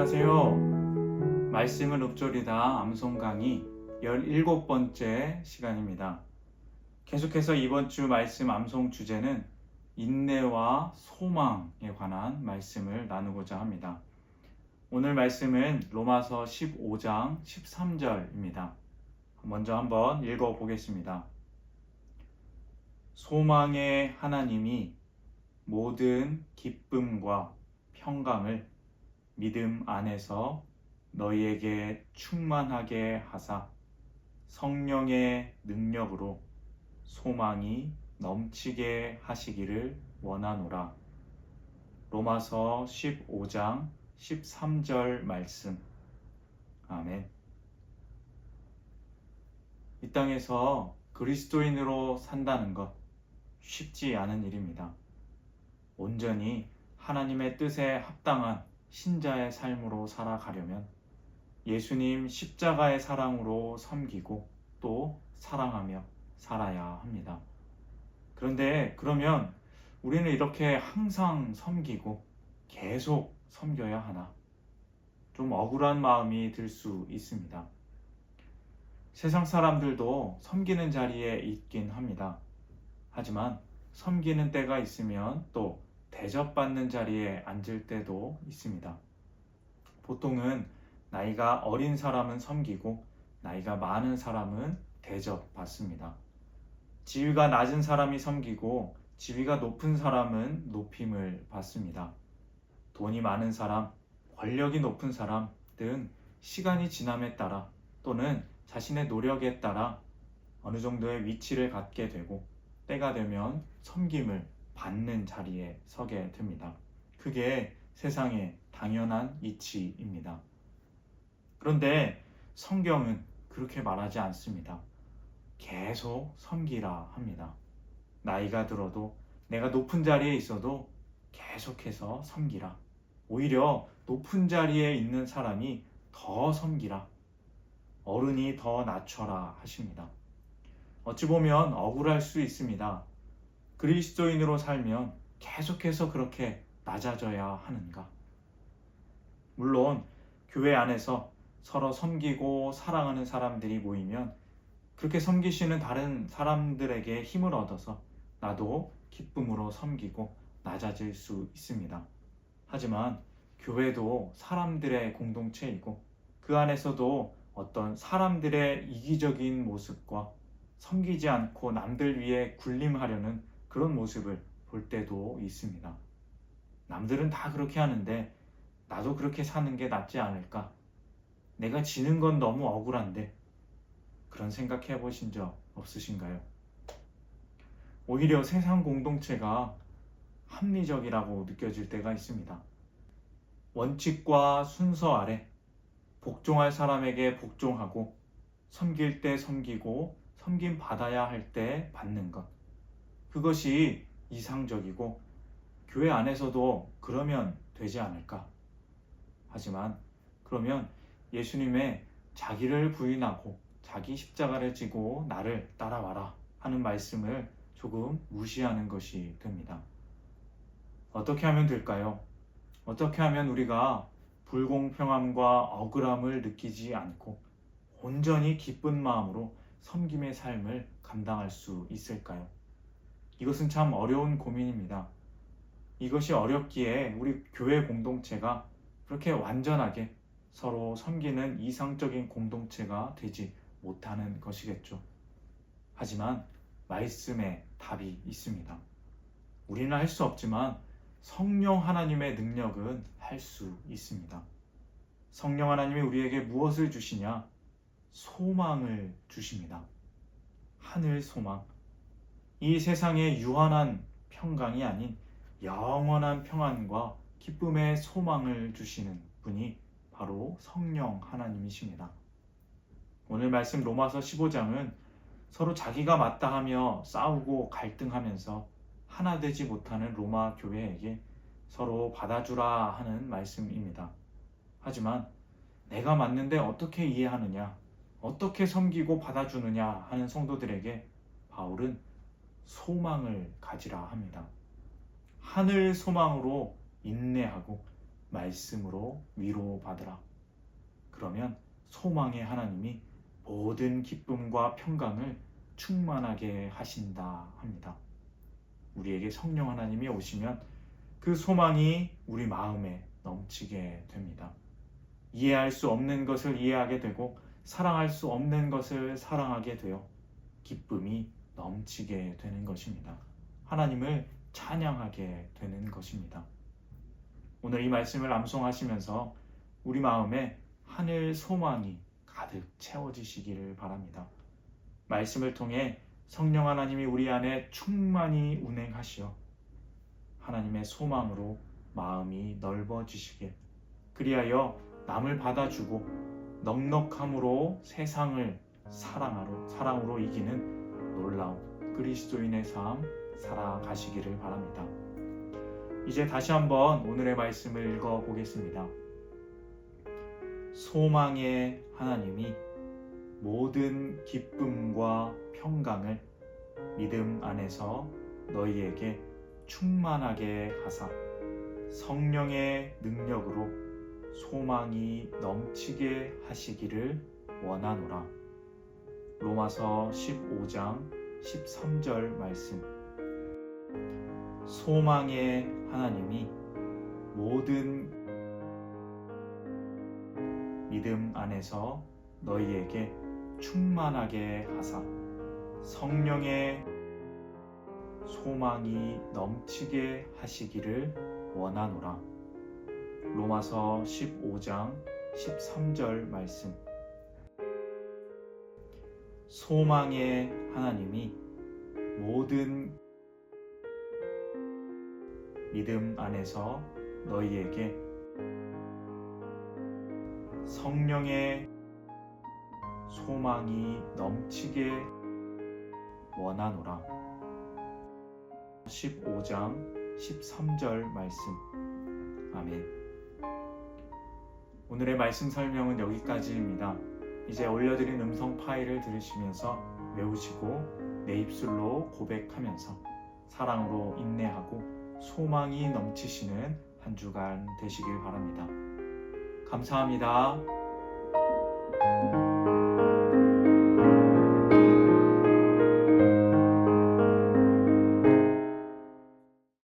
안녕하세요. 말씀을 읊조리다 암송 강의 17번째 시간입니다. 계속해서 이번 주 말씀 암송 주제는 인내와 소망에 관한 말씀을 나누고자 합니다. 오늘 말씀은 로마서 15장 13절입니다. 먼저 한번 읽어보겠습니다. 소망의 하나님이 모든 기쁨과 평강을 믿음 안에서 너희에게 충만하게 하사 성령의 능력으로 소망이 넘치게 하시기를 원하노라. 로마서 15장 13절 말씀. 아멘. 이 땅에서 그리스도인으로 산다는 것 쉽지 않은 일입니다. 온전히 하나님의 뜻에 합당한 신자의 삶으로 살아가려면 예수님 십자가의 사랑으로 섬기고 또 사랑하며 살아야 합니다. 그런데 그러면 우리는 이렇게 항상 섬기고 계속 섬겨야 하나? 좀 억울한 마음이 들 수 있습니다. 세상 사람들도 섬기는 자리에 있긴 합니다. 하지만 섬기는 때가 있으면 또 대접받는 자리에 앉을 때도 있습니다. 보통은 나이가 어린 사람은 섬기고 나이가 많은 사람은 대접받습니다. 지위가 낮은 사람이 섬기고 지위가 높은 사람은 높임을 받습니다. 돈이 많은 사람, 권력이 높은 사람 등 시간이 지남에 따라 또는 자신의 노력에 따라 어느 정도의 위치를 갖게 되고 때가 되면 섬김을 받는 자리에 서게 됩니다. 그게 세상의 당연한 이치입니다. 그런데 성경은 그렇게 말하지 않습니다. 계속 섬기라 합니다. 나이가 들어도 내가 높은 자리에 있어도 계속해서 섬기라. 오히려 높은 자리에 있는 사람이 더 섬기라. 어른이 더 낮춰라 하십니다. 어찌 보면 억울할 수 있습니다. 그리스도인으로 살면 계속해서 그렇게 낮아져야 하는가? 물론 교회 안에서 서로 섬기고 사랑하는 사람들이 모이면 그렇게 섬기시는 다른 사람들에게 힘을 얻어서 나도 기쁨으로 섬기고 낮아질 수 있습니다. 하지만 교회도 사람들의 공동체이고 그 안에서도 어떤 사람들의 이기적인 모습과 섬기지 않고 남들 위해 군림하려는 그런 모습을 볼 때도 있습니다. 남들은 다 그렇게 하는데 나도 그렇게 사는 게 낫지 않을까? 내가 지는 건 너무 억울한데 그런 생각해 보신 적 없으신가요? 오히려 세상 공동체가 합리적이라고 느껴질 때가 있습니다. 원칙과 순서 아래 복종할 사람에게 복종하고 섬길 때 섬기고 섬김 받아야 할 때 받는 것. 그것이 이상적이고 교회 안에서도 그러면 되지 않을까? 하지만 그러면 예수님의 자기를 부인하고 자기 십자가를 지고 나를 따라와라 하는 말씀을 조금 무시하는 것이 됩니다. 어떻게 하면 될까요? 어떻게 하면 우리가 불공평함과 억울함을 느끼지 않고 온전히 기쁜 마음으로 섬김의 삶을 감당할 수 있을까요? 이것은 참 어려운 고민입니다. 이것이 어렵기에 우리 교회 공동체가 그렇게 완전하게 서로 섬기는 이상적인 공동체가 되지 못하는 것이겠죠. 하지만 말씀에 답이 있습니다. 우리는 할 수 없지만 성령 하나님의 능력은 할 수 있습니다. 성령 하나님이 우리에게 무엇을 주시냐? 소망을 주십니다. 하늘 소망. 이 세상의 유한한 평강이 아닌 영원한 평안과 기쁨의 소망을 주시는 분이 바로 성령 하나님이십니다. 오늘 말씀 로마서 15장은 서로 자기가 맞다 하며 싸우고 갈등하면서 하나 되지 못하는 로마 교회에게 서로 받아주라 하는 말씀입니다. 하지만 내가 맞는데 어떻게 이해하느냐, 어떻게 섬기고 받아주느냐 하는 성도들에게 바울은 소망을 가지라 합니다. 하늘 소망으로 인내하고 말씀으로 위로받으라. 그러면 소망의 하나님이 모든 기쁨과 평강을 충만하게 하신다 합니다. 우리에게 성령 하나님이 오시면 그 소망이 우리 마음에 넘치게 됩니다. 이해할 수 없는 것을 이해하게 되고 사랑할 수 없는 것을 사랑하게 되어 기쁨이 넘치게 되는 것입니다. 하나님을 찬양하게 되는 것입니다. 오늘 이 말씀을 암송하시면서 우리 마음에 하늘 소망이 가득 채워지시기를 바랍니다. 말씀을 통해 성령 하나님이 우리 안에 충만히 운행하시어 하나님의 소망으로 마음이 넓어지시게, 그리하여 남을 받아주고 넉넉함으로 세상을 사랑으로 이기는 놀라운 그리스도인의 삶 살아가시기를 바랍니다. 이제 다시 한번 오늘의 말씀을 읽어보겠습니다. 소망의 하나님이 모든 기쁨과 평강을 믿음 안에서 너희에게 충만하게 하사 성령의 능력으로 소망이 넘치게 하시기를 원하노라. 로마서 15장 13절 말씀. 소망의 하나님이 모든 믿음 안에서 너희에게 충만하게 하사 성령의 소망이 넘치게 하시기를 원하노라. 로마서 15장 13절 말씀. 소망의 하나님이 모든 믿음 안에서 너희에게 성령의 소망이 넘치게 원하노라. 15장 13절 말씀. 아멘. 오늘의 말씀 설명은 여기까지입니다. 이제 올려드린 음성 파일을 들으시면서 외우시고 내 입술로 고백하면서 사랑으로 인내하고 소망이 넘치시는 한 주간 되시길 바랍니다. 감사합니다.